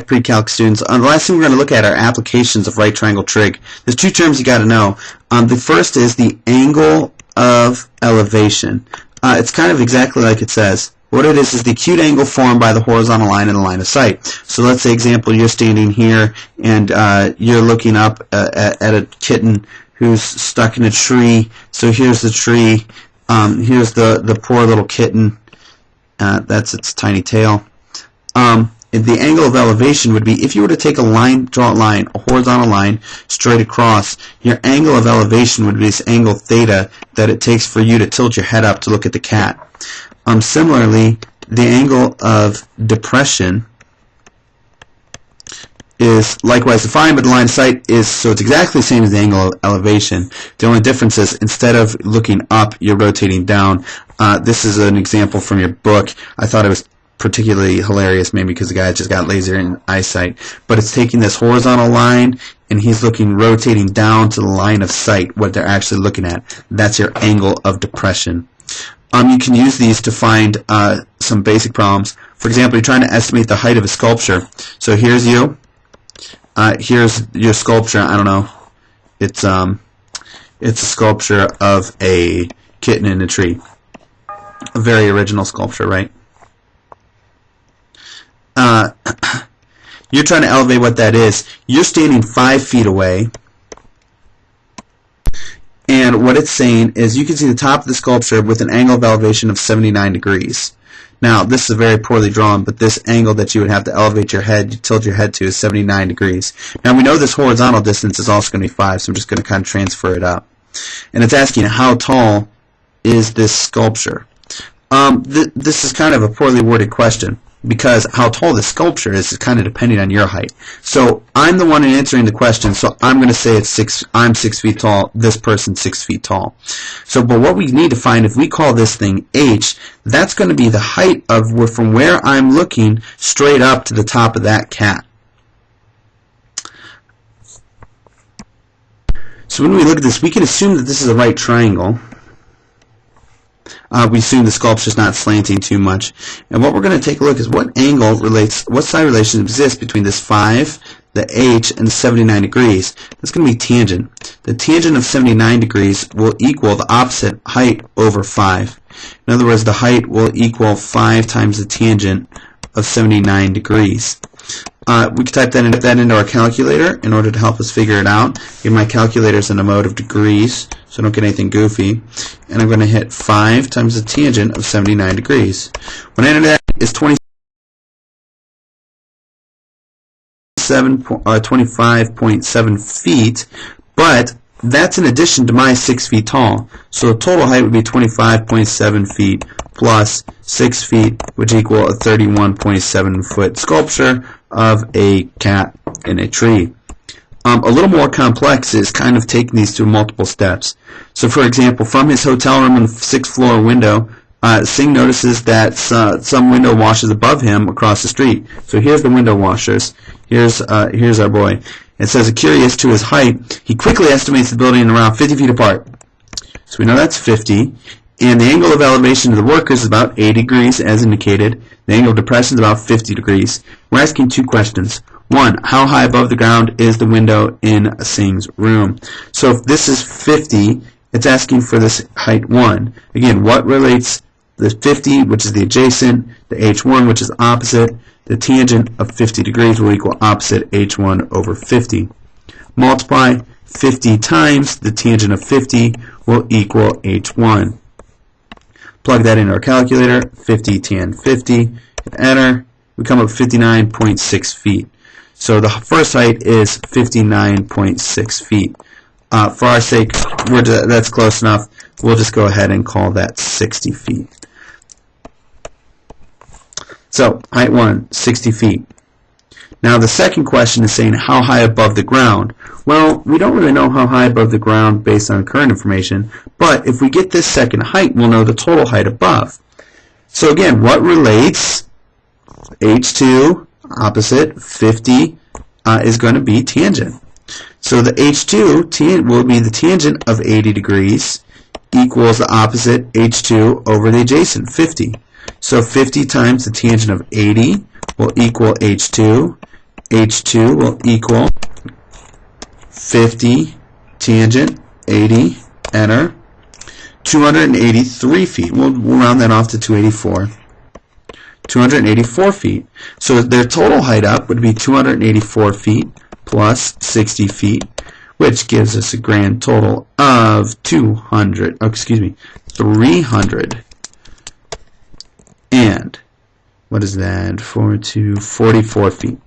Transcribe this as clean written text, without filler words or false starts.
pre-calc students. The last thing we're going to look at are applications of right triangle trig. There's two terms you got to know. The first is the angle of elevation. It's kind of exactly like it says. What it is the acute angle formed by the horizontal line in the line of sight. So let's say, example, you're standing here and you're looking up at a kitten who's stuck in a tree. So here's the tree. Here's the poor little kitten. That's its tiny tail. The angle of elevation would be, if you were to take a line, draw a line, a horizontal line, straight across, your angle of elevation would be this angle theta that it takes for you to tilt your head up to look at the cat. Similarly, the angle of depression is likewise defined, but the line of sight is, so it's exactly the same as the angle of elevation. The only difference is, instead of looking up, you're rotating down. This is an example from your book. I thought it was particularly hilarious, maybe because the guy just got laser in eyesight. But it's taking this horizontal line, and he's rotating down to the line of sight, what they're actually looking at. That's your angle of depression. You can use these to find some basic problems. For example, you're trying to estimate the height of a sculpture. So here's you. Here's your sculpture. I don't know. It's a sculpture of a kitten in a tree. A very original sculpture, right? You're trying to elevate what that is. You're standing 5 feet away. And what it's saying is, you can see the top of the sculpture with an angle of elevation of 79 degrees. Now, this is very poorly drawn, but this angle that you would have to elevate your head, you tilt your head to, is 79 degrees. Now, we know this horizontal distance is also going to be 5, so I'm just going to kind of transfer it up. And it's asking, how tall is this sculpture? This is kind of a poorly worded question, because how tall the sculpture is kind of depending on your height. So I'm the one answering the question, so I'm going to say I'm 6 feet tall, this person's 6 feet tall. So, but what we need to find, if we call this thing h, that's going to be the height of from where I'm looking straight up to the top of that cat. So when we look at this, we can assume that this is a right triangle. We assume the sculpture is not slanting too much. And what we're going to take a look is what side relation exists between this 5, the h, and 79 degrees. That's going to be tangent. The tangent of 79 degrees will equal the opposite height over 5. In other words, the height will equal 5 times the tangent of 79 degrees. We can type that into our calculator in order to help us figure it out. Here, my calculator is in a mode of degrees, so don't get anything goofy. And I'm going to hit 5 times the tangent of 79 degrees. When I enter that, it's 25.7 feet, but that's in addition to my 6 feet tall. So the total height would be 25.7 feet plus 6 feet, which equal a 31.7 foot sculpture of a cat in a tree. A little more complex is kind of taking these to multiple steps. So for example, from his hotel room in the 6th floor window, Singh notices that some window washers above him across the street. So here's the window washers. Here's our boy. It says, curious to his height, he quickly estimates the building around 50 feet apart. So we know that's 50. And the angle of elevation of the workers is about 80 degrees, as indicated. The angle of depression is about 50 degrees. We're asking two questions. One, how high above the ground is the window in Singh's room? So if this is 50, it's asking for this height 1. Again, what relates the 50, which is the adjacent, the h1, which is opposite? The tangent of 50 degrees will equal opposite h1 over 50. Multiply 50 times the tangent of 50 will equal h1. Plug that into our calculator, 50 tan 50, hit enter, we come up with 59.6 feet. So the first height is 59.6 feet. For our sake, that's close enough. We'll just go ahead and call that 60 feet. So, height 1, 60 feet. Now the second question is saying how high above the ground. Well, we don't really know how high above the ground based on current information, but if we get this second height, we'll know the total height above. So again, what relates h2 opposite 50 is going to be tangent. So the h2 will be the tangent of 80 degrees equals the opposite h2 over the adjacent 50. So 50 times the tangent of 80 will equal h2. H2 will equal 50 tangent 80, enter, 283 feet. We'll round that off to 284. 284 feet. So their total height up would be 284 feet plus 60 feet, which gives us a grand total of 300 and what is that? 44 feet.